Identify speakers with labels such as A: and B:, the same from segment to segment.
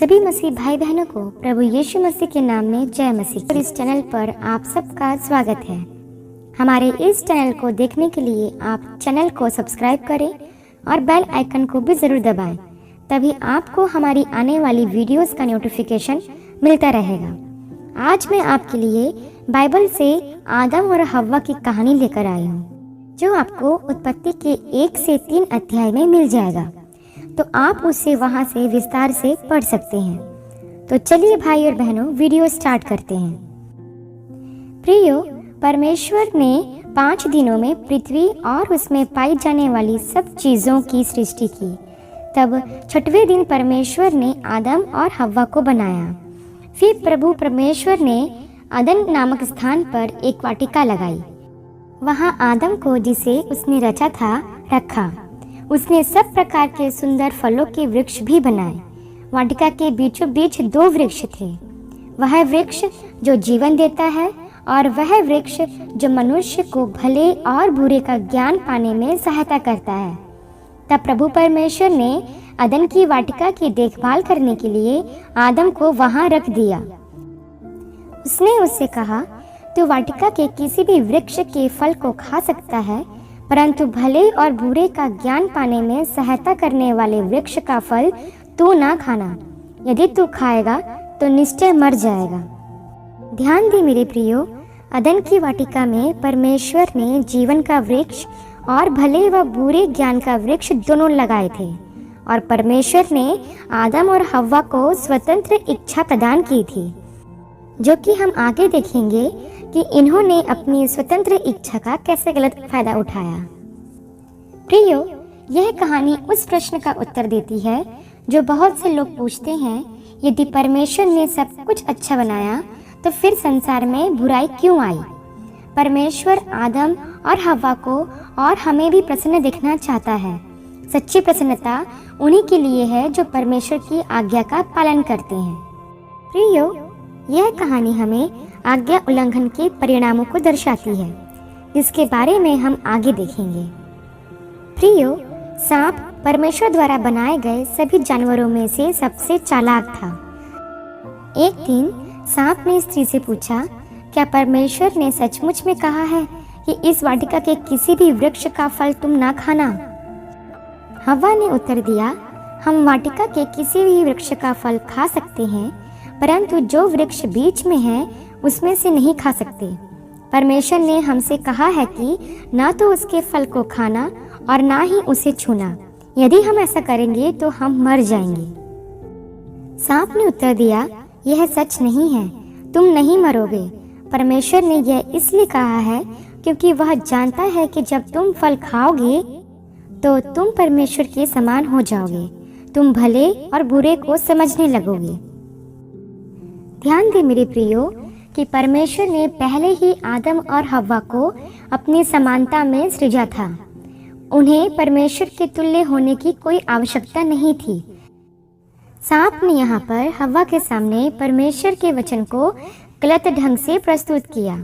A: सभी मसीह भाई बहनों को प्रभु यीशु मसीह के नाम में जय मसीह। इस चैनल पर आप सबका स्वागत है। हमारे इस चैनल को देखने के लिए आप चैनल को सब्सक्राइब करें और बेल आइकन को भी ज़रूर दबाएं, तभी आपको हमारी आने वाली वीडियोस का नोटिफिकेशन मिलता रहेगा। आज मैं आपके लिए बाइबल से आदम और हव्वा की कहानी लेकर आई हूँ, जो आपको उत्पत्ति के 1 से 3 अध्याय में मिल जाएगा, तो आप उसे वहां से विस्तार से पढ़ सकते हैं। तो चलिए भाई और बहनों, वीडियो स्टार्ट करते हैं। प्रियो, परमेश्वर ने 5 दिनों में पृथ्वी और उसमें पाई जाने वाली सब चीज़ों की सृष्टि की। तब 6वें दिन परमेश्वर ने आदम और हव्वा को बनाया। फिर प्रभु परमेश्वर ने अदन नामक स्थान पर एक वाटिका लगाई। वहां आदम को, जिसे उसने रचा था, रखा। उसने सब प्रकार के सुंदर फलों के वृक्ष भी बनाए। वाटिका के बीचों बीच 2 वृक्ष थे, वह वृक्ष जो जीवन देता है और वह वृक्ष जो मनुष्य को भले और बुरे का ज्ञान पाने में सहायता करता है। तब प्रभु परमेश्वर ने अदन की वाटिका की देखभाल करने के लिए आदम को वहां रख दिया। उसने उससे कहा, तू वाटिका के किसी भी वृक्ष के फल को खा सकता है, परंतु भले और बुरे का ज्ञान पाने में सहायता करने वाले वृक्ष का फल तू ना खाना। यदि तू खाएगा तो निश्चय मर जाएगा। ध्यान दे मेरे प्रियो, अदन की वाटिका में परमेश्वर ने जीवन का वृक्ष और भले व बुरे ज्ञान का वृक्ष दोनों लगाए थे, और परमेश्वर ने आदम और हव्वा को स्वतंत्र इच्छा प्रदान की थी, जो कि हम आगे देखेंगे कि इन्होंने अपनी स्वतंत्र इच्छा का कैसे गलत फायदा उठाया। प्रियो, यह कहानी उस प्रश्न का उत्तर देती है जो बहुत से लोग पूछते हैं, यदि परमेश्वर ने सब कुछ अच्छा बनाया तो फिर संसार में बुराई क्यों आई? परमेश्वर आदम और हव्वा को और हमें भी प्रसन्न देखना चाहता है। सच्ची प्रसन्नता उन्हीं के लिए है जो परमेश्वर की आज्ञा का पालन करते हैं। प्रियो, यह कहानी हमें आज्ञा उल्लंघन के परिणामों को दर्शाती है, जिसके बारे में हम आगे देखेंगे। प्रियो, सांप परमेश्वर द्वारा बनाए गए सभी जानवरों में से सबसे चालाक था। एक दिन सांप ने स्त्री से पूछा, क्या परमेश्वर ने सचमुच में कहा है कि इस वाटिका के किसी भी वृक्ष का फल तुम ना खाना? हव्वा ने उत्तर दिया, हम वाटिका के किसी भी वृक्ष का फल खा सकते हैं, परंतु जो वृक्ष बीच में है उसमें से नहीं खा सकते। परमेश्वर ने हमसे कहा है कि ना तो उसके फल को खाना और ना ही उसे छूना। यदि हम ऐसा करेंगे तो हम मर जाएंगे। सांप ने उत्तर दिया, यह सच नहीं है, तुम नहीं मरोगे। परमेश्वर ने यह इसलिए कहा है क्योंकि वह जानता है कि जब तुम फल खाओगे तो तुम परमेश्वर के समान हो जाओगे। तुम भले और बुरे को समझने लगोगे। ध्यान दे मेरे प्रियो कि परमेश्वर ने पहले ही आदम और हव्वा को अपनी समानता में सृजा था। उन्हें परमेश्वर के तुल्य होने की कोई आवश्यकता नहीं थी। सांप ने यहाँ पर हव्वा के सामने परमेश्वर के वचन को गलत ढंग से प्रस्तुत किया।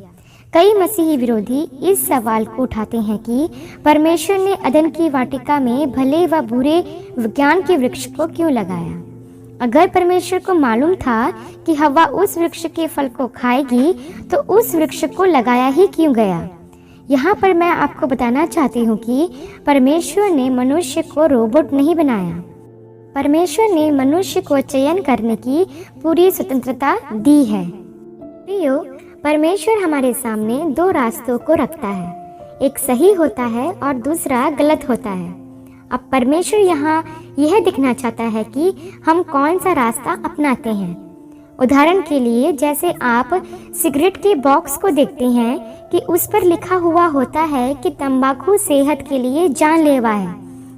A: कई मसीही विरोधी इस सवाल को उठाते हैं कि परमेश्वर ने अदन की वाटिका में भले व बुरे ज्ञान के वृक्ष को क्यों लगाया? अगर परमेश्वर को मालूम था कि हव्वा उस वृक्ष के फल को खाएगी, तो उस वृक्ष को लगाया ही क्यों गया? यहाँ पर मैं आपको बताना चाहती हूँ कि परमेश्वर ने मनुष्य को रोबोट नहीं बनाया। परमेश्वर ने मनुष्य को चयन करने की पूरी स्वतंत्रता दी है। प्रियो, परमेश्वर हमारे सामने 2 रास्तों को रखता है, एक सही होता है और दूसरा गलत होता है। अब परमेश्वर यहाँ यह दिखना चाहता है कि हम कौन सा रास्ता अपनाते हैं। उदाहरण के लिए, जैसे आप सिगरेट के बॉक्स को देखते हैं कि उस पर लिखा हुआ होता है कि तंबाकू सेहत के लिए जानलेवा है,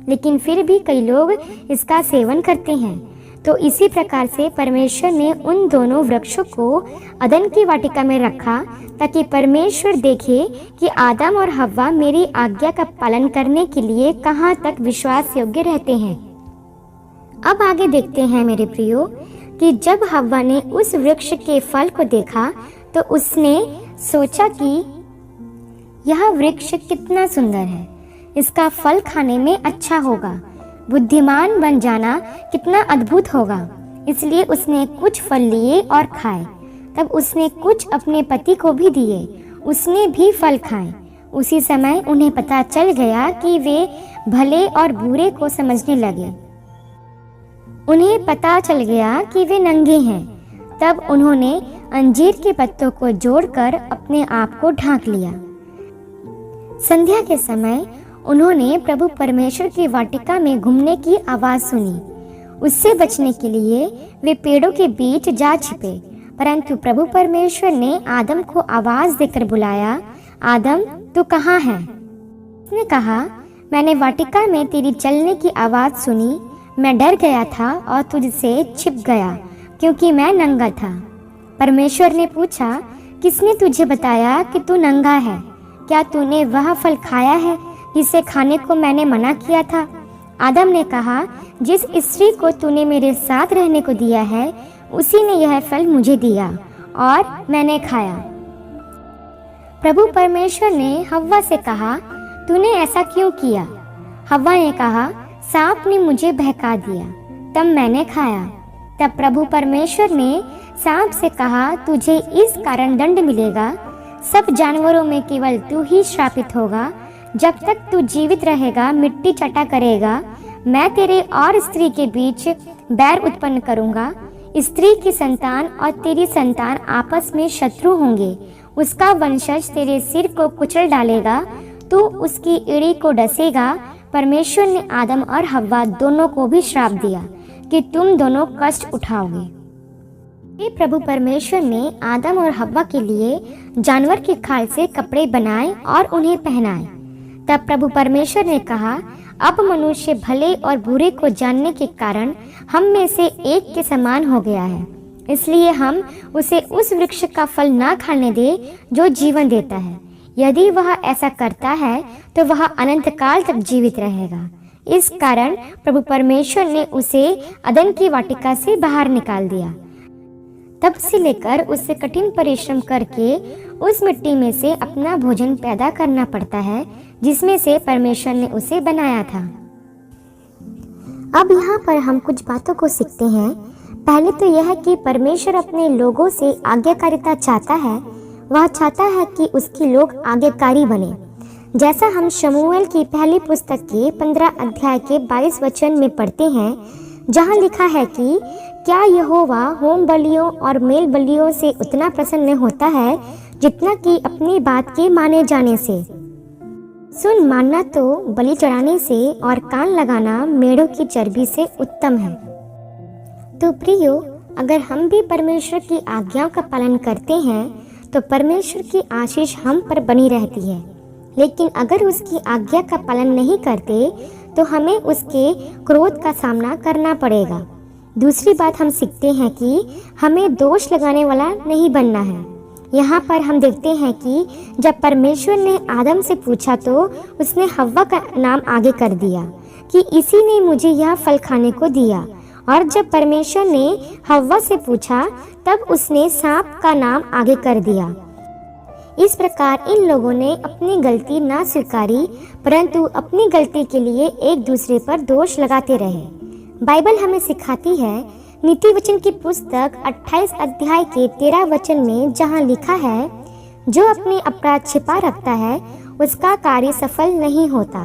A: लेकिन फिर भी कई लोग इसका सेवन करते हैं। तो इसी प्रकार से परमेश्वर ने उन दोनों वृक्षों को अदन की वाटिका में रखा, ताकि परमेश्वर देखे कि आदम और हव्वा मेरी आज्ञा का पालन करने के लिए कहाँ तक विश्वास योग्य रहते हैं। अब आगे देखते हैं मेरे प्रियो कि जब हव्वा ने उस वृक्ष के फल को देखा तो उसने सोचा कि यह वृक्ष कितना सुंदर है, इसका फल खाने में अच्छा होगा। बुद्धिमान बन जाना कितना अद्भुत होगा। इसलिए उसने कुछ फल लिए और खाए। तब उसने कुछ अपने पति को भी दिए, उसने भी फल खाए। उसी समय उन्हें पता चल गया कि वे भले और बुरे को समझने लगे। उन्हें पता चल गया कि वे नंगे हैं। तब उन्होंने अंजीर के पत्तों को जोड़कर अपने आप को ढांक लिया। संध्या के समय उन्होंने प्रभु परमेश्वर की वाटिका में घूमने की आवाज सुनी। उससे बचने के लिए वे पेड़ों के बीच जा छिपे, परंतु प्रभु परमेश्वर ने आदम को आवाज देकर बुलाया, आदम तू कहाँ है? उसने कहा, मैंने वाटिका में तेरी चलने की आवाज सुनी, मैं डर गया था और तुझसे छिप गया क्योंकि मैं नंगा था। परमेश्वर ने पूछा, किसने तुझे बताया कि तू नंगा है? क्या तूने वह फल खाया है जिसे खाने को मैंने मना किया था? आदम ने कहा, जिस स्त्री को तूने मेरे साथ रहने को दिया है उसी ने यह फल मुझे दिया और मैंने खाया। प्रभु परमेश्वर ने हव्वा से कहा, तूने ऐसा क्यों किया? हव्वा ने कहा, सांप ने मुझे बहका दिया, तब मैंने खाया। तब प्रभु परमेश्वर ने सांप से कहा, तुझे इस कारण दंड मिलेगा, सब जानवरों में केवल तू ही श्रापित होगा। जब तक तू जीवित रहेगा मिट्टी चटा करेगा। मैं तेरे और स्त्री के बीच बैर उत्पन्न करूंगा, स्त्री की संतान और तेरी संतान आपस में शत्रु होंगे। उसका वंशज तेरे सिर को कुचल डालेगा, तू उसकी एड़ी को डसेगा। परमेश्वर ने आदम और हव्वा दोनों को भी श्राप दिया कि तुम दोनों कष्ट उठाओगे। ये प्रभु परमेश्वर ने आदम और हव्वा के लिए जानवर की खाल से कपड़े बनाए और उन्हें पहनाए। तब प्रभु परमेश्वर ने कहा, अब मनुष्य भले और बुरे को जानने के कारण हम में से एक के समान हो गया है, इसलिए हम उसे उस वृक्ष का फल ना खाने दे जो जीवन देता है। यदि वह ऐसा करता है तो वह अनंत काल तक जीवित रहेगा। इस कारण प्रभु परमेश्वर ने उसे अदन की वाटिका से बाहर निकाल दिया। तब से लेकर उसे कठिन परिश्रम करके उस मिट्टी में से अपना भोजन पैदा करना पड़ता है जिसमें से परमेश्वर ने उसे बनाया था। अब यहाँ पर हम कुछ बातों को सीखते हैं। पहले तो यह है कि परमेश्वर अपने लोगों से आज्ञाकारिता चाहता है। वह चाहता है कि उसके लोग आज्ञाकारी बने। जैसा हम शमूएल की पहली पुस्तक के 15 अध्याय के 22 वचन में पढ़ते हैं, जहाँ लिखा है कि क्या यहोवा होम बलियों और मेल बलियों से उतना प्रसन्न होता है जितना कि अपनी बात के माने जाने से। सुन मानना तो बलि चढ़ाने से और कान लगाना मेढ़ों की चर्बी से उत्तम है। तो प्रियो, अगर हम भी परमेश्वर की आज्ञाओं का पालन करते हैं तो परमेश्वर की आशीष हम पर बनी रहती है। लेकिन अगर उसकी आज्ञा का पालन नहीं करते तो हमें उसके क्रोध का सामना करना पड़ेगा। दूसरी बात हम सीखते हैं कि हमें दोष लगाने वाला नहीं बनना है। यहाँ पर हम देखते हैं कि जब परमेश्वर ने आदम से पूछा तो उसने हव्वा का नाम आगे कर दिया कि इसी ने मुझे यह फल खाने को दिया, और जब परमेश्वर ने हव्वा से पूछा तब उसने सांप का नाम आगे कर दिया। इस प्रकार इन लोगों ने अपनी गलती ना स्वीकारी, परंतु अपनी गलती के लिए एक दूसरे पर दोष लगाते रहे। बाइबल हमें सिखाती है, नीति वचन की पुस्तक 28 अध्याय के 13 वचन में, जहाँ लिखा है, जो अपने अपराध छिपा रखता है उसका कार्य सफल नहीं होता,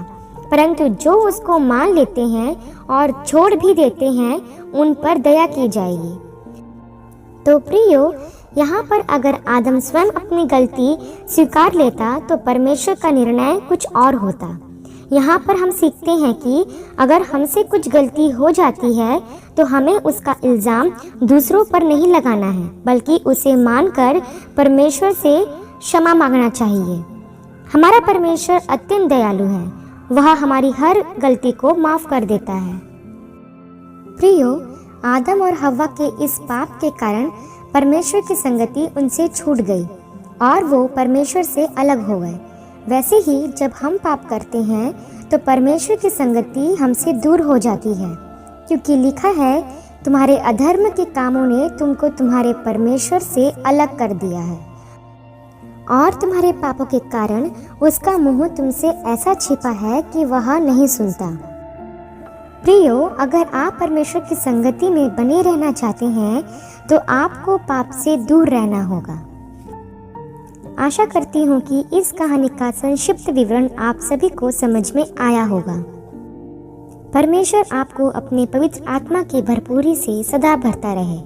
A: परंतु जो उसको मान लेते हैं और छोड़ भी देते हैं उन पर दया की जाएगी। तो प्रियो, यहाँ पर अगर आदम स्वयं अपनी गलती स्वीकार लेता तो परमेश्वर का निर्णय कुछ और होता। यहाँ पर हम सीखते हैं कि अगर हमसे कुछ गलती हो जाती है तो हमें उसका इल्ज़ाम दूसरों पर नहीं लगाना है, बल्कि उसे मानकर परमेश्वर से क्षमा मांगना चाहिए। हमारा परमेश्वर अत्यंत दयालु है, वह हमारी हर गलती को माफ़ कर देता है। प्रियो, आदम और हव्वा के इस पाप के कारण परमेश्वर की संगति उनसे छूट गई और वो परमेश्वर से अलग हो गए। वैसे ही जब हम पाप करते हैं तो परमेश्वर की संगति हमसे दूर हो जाती है, क्योंकि लिखा है, तुम्हारे अधर्म के कामों ने तुमको तुम्हारे परमेश्वर से अलग कर दिया है, और तुम्हारे पापों के कारण उसका मुंह तुमसे ऐसा छिपा है कि वह नहीं सुनता। प्रियो, अगर आप परमेश्वर की संगति में बने रहना चाहते हैं तो आपको पाप से दूर रहना होगा। आशा करती हूँ कि इस कहानी का संक्षिप्त विवरण आप सभी को समझ में आया होगा। परमेश्वर आपको अपने पवित्र आत्मा की भरपूरी से सदा भरता रहे।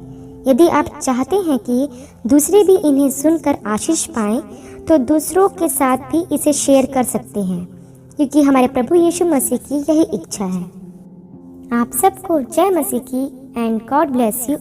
A: यदि आप चाहते हैं कि दूसरे भी इन्हें सुनकर आशीष पाएं, तो दूसरों के साथ भी इसे शेयर कर सकते हैं, क्योंकि हमारे प्रभु यीशु मसीह की यही इच्छा है। आप सबको जय मसीह की एंड गॉड ब्लेस यू।